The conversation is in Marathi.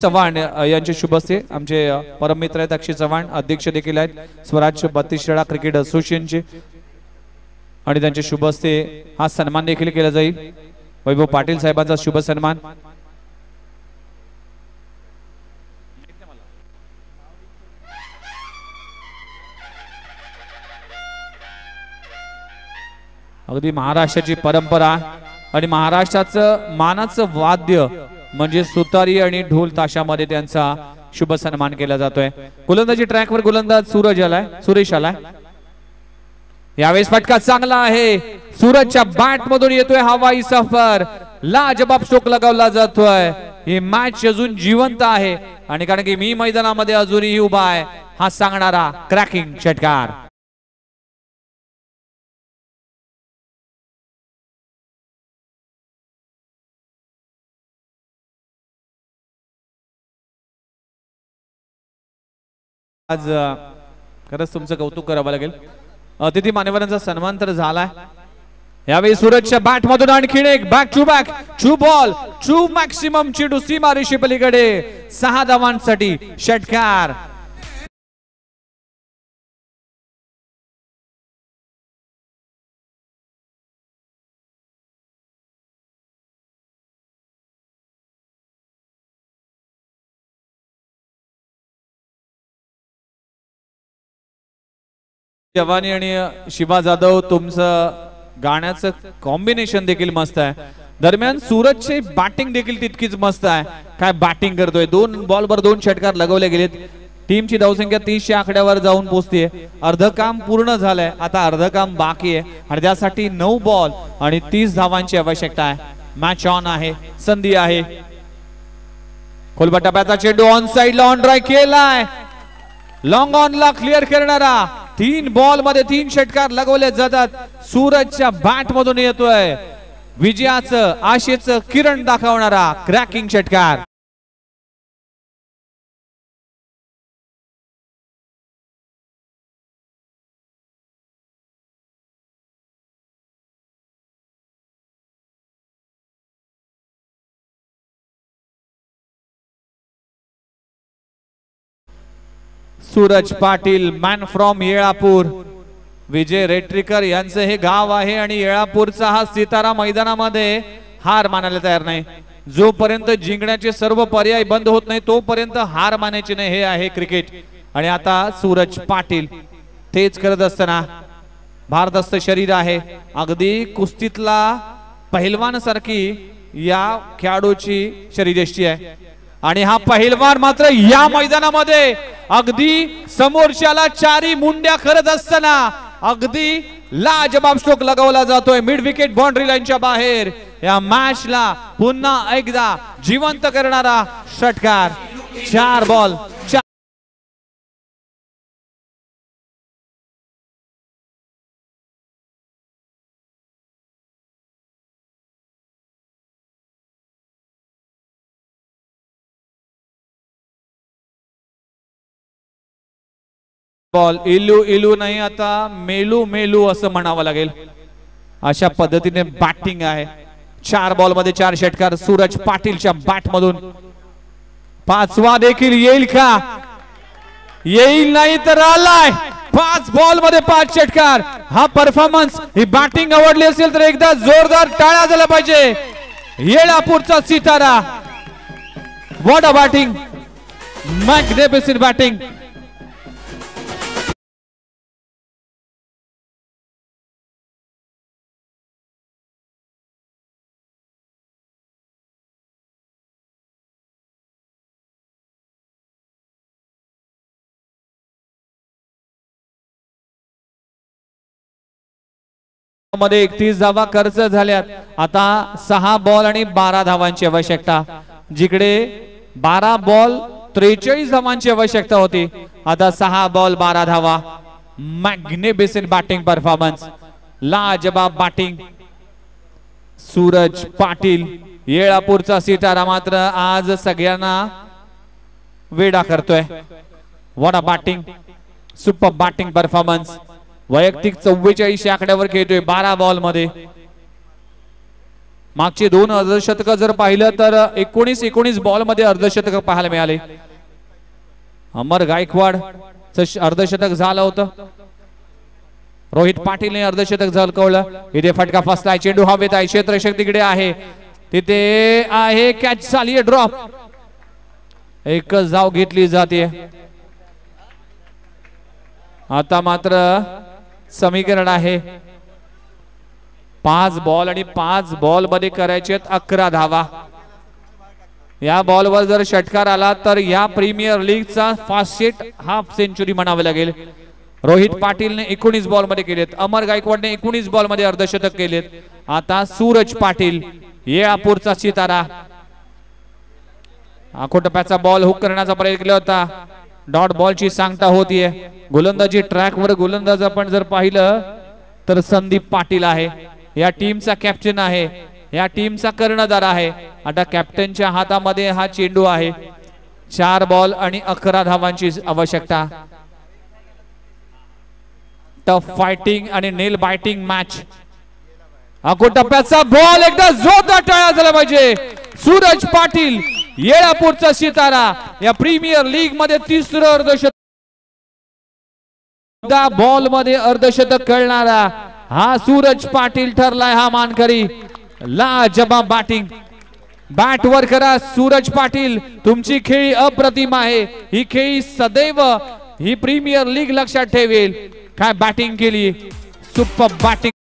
चव्हाण यांचे शुभ हस्ते आमचे परम मित्र आहेत अक्षय चव्हाण अध्यक्ष देखील आहेत स्वराज 32 शाळा क्रिकेट असोसिएशनचे आणि त्यांचे शुभ हस्ते हा सन्मान देखील केला जाईल। वैभव पाटील साहेबांचा शुभ सन्मान। अगदी महाराष्ट्राची परंपरा आणि महाराष्ट्राचं मानाचं वाद्य म्हणजे सुतारी आणि ढोल ताशामध्ये त्यांचा शुभ सन्मान केला जातोय। गोलंदाजी ट्रॅकवर गोलंदाज सुरेश आलाय। यावेळेस फटका चांगला आहे, सूरजच्या बॅट मधून येतोय हवाई सफर, लाजबाब स्ट्रोक लगावला जातोय। ही मॅच अजून जिवंत आहे आणि कारण की मी मैदानामध्ये अजूनही उभा आहे हा सांगणारा क्रॅकिंग षटकार। आज खरंच तुमचं कौतुक करावं लागेल। अतिथी मान्यवरांचा सन्मान तर झालाय। यावेळी सूरजच्या बॅट मधून आणखीन एक back to ball two maximum चेंडू सीमारेषे पलीकडे 6 धावांसाठी षटकार। जवानी आणि शिवा जाधव तुमचं गाण्याचं कॉम्बिनेशन देखील मस्त आहे। दरम्यान सूरजची बॅटिंग देखील तितकीच मस्त आहे। काय बॅटिंग करतोय, 2 बॉलवर 2 षटकार लगवले गेलेत। टीमची धावसंख्या 30 च्या आकड्यावर जाऊन पोहोचते। अर्ध काम पूर्ण झालंय, आता अर्ध काम बाकी आहे आणि त्यासाठी 9 बॉल आणि 30 धावांची आवश्यकता आहे। मॅच ऑन आहे, संधी आहे। खोलबा टप्प्याचा चेंडू ऑन साइडला ऑन ड्राइव्ह केलाय, लॉंग ऑनला क्लिअर करणारा 3 बॉल मध्ये 3 षटकार लगवले जातात। सूरजच्या बॅट मधून येतोय विजयाचं आशेचं किरण दाखवणारा क्रॅकिंग षटकार। सूरज पाटील मॅन फ्रॉम येळापूर, विजय रेट्रिकर यांचे हे गाव आहे आणि येळापूरचा हा सितारा मैदानामध्ये हार मानायला तयार नाही। जोपर्यंत जिंकण्याचे सर्व पर्याय बंद होत नाही तोपर्यंत हार मानायची नाही, हे आहे क्रिकेट। आणि आता सूरज पाटील तेच करत असताना भारदस्त शरीर आहे, अगदी कुस्तीतला पहिलवान सारखी या खेळाडूची शरीरयष्टी आहे आणि हा पहिलवान मात्र या मैदानामध्ये अगदी समोरच्याला 4 मुंड्या करत असताना अगदी लाजबाब स्ट्रोक लगावला जातोय मिड विकेट बाउंड्री लाईनच्या बाहेर। या मॅचला पुन्हा एकदा जिवंत करणारा षटकार। 4 बॉल बॉल इलू नाही, आता मेलू असं म्हणावं लागेल। अशा पद्धतीने बॅटिंग आहे। 4 बॉल मध्ये 4 षटकार सूरज पाटीलच्या बॅट मधून। 5वा देखील येईल का? येईल नाही तर आलाय। 5 बॉल मध्ये 5 षटकार। हा परफॉर्मन्स, ही बॅटिंग आवडली असेल तर एकदा जोरदार टाळ्या झाला पाहिजे। येळापूरचा सितारा, what a batting, magnificent batting. मध्ये 31 धावा खर्च झाल्यात। आता 6 बॉल आणि 12 धावांची आवश्यकता, जिकडे 12 बॉल 43 धावांची आवश्यकता होती, आता 6 बॉल 12 धावा। मॅग्निफिसेंट बॅटिंग परफॉर्मन्स, लाजबाब बॅटिंग। सूरज पाटील येळापूरचा सितारा मात्र आज सगळ्यांना वेडा करतोय। What a batting, super batting performance. वैयक्तिक 44 आकड्यावर खेळतोय 12 बॉल मध्ये। मागची 2 अर्धशतक जर पाहिलं तर 19 बॉल मध्ये अर्धशतक पाहायला मिळाले. अमर गायकवाड अर्धशतक झालं होतं. रोहित पाटीलने अर्धशतक झळकवलं. इथे फटका फसलाय. चेंडू हवेत आहे. क्षेत्ररक्षक तिकडे आहे. तिथे आहे. कॅच झाली. ड्रॉप. एकच धाव घेतली जाते. आता मात्र समीकरण आहे 5 बॉल आणि 5 बॉल मध्ये करायचे 11 धावा. या बॉलवर जर षटकार आला तर या प्रीमियर लीगचा फास्टेस्ट हाफ सेंचुरी म्हणावे लागेल. रोहित पाटीलने 19 बॉल मध्ये केलेत. अमर गायकवाडने 19 बॉल मध्ये अर्धशतक केलेत. आता सूरज पाटील येळापूरचा सितारा. आखोटप्याचा बॉल हुक करण्याचा प्रयत्न केला होता. डॉट बॉलची सांगता होतीये. गोलंदाजी ट्रॅकवर गोलंदाज आपण जर पाहिलं तर संदीप पाटील आहे. या टीमचा कॅप्टन आहे. या टीमचा कर्णधार आहे. आता कॅप्टनच्या हातामध्ये हा चेंडू आहे. 4 बॉल आणि 11 धावांची आवश्यकता. टफ फायटिंग आणि नेल बायटिंग मॅच. आखोटप्याचा बॉल एकदा जोरदार टाळ्या झाला पाहिजे. सूरज पाटील येळापूरचा सितारा या प्रीमियर लीग मध्ये 3रं अर्धशतक. बॉल मध्ये अर्धशतक करणारा हा सूरज पाटील ठरलाय हा मानकरी. लाजबाब बॅटिंग. बॅट वर करा सूरज पाटील. तुमची खेळी अप्रतिम आहे. ही खेळी सदैव ही प्रीमियर लीग लक्षात ठेवेल. काय बॅटिंग केली. Super batting.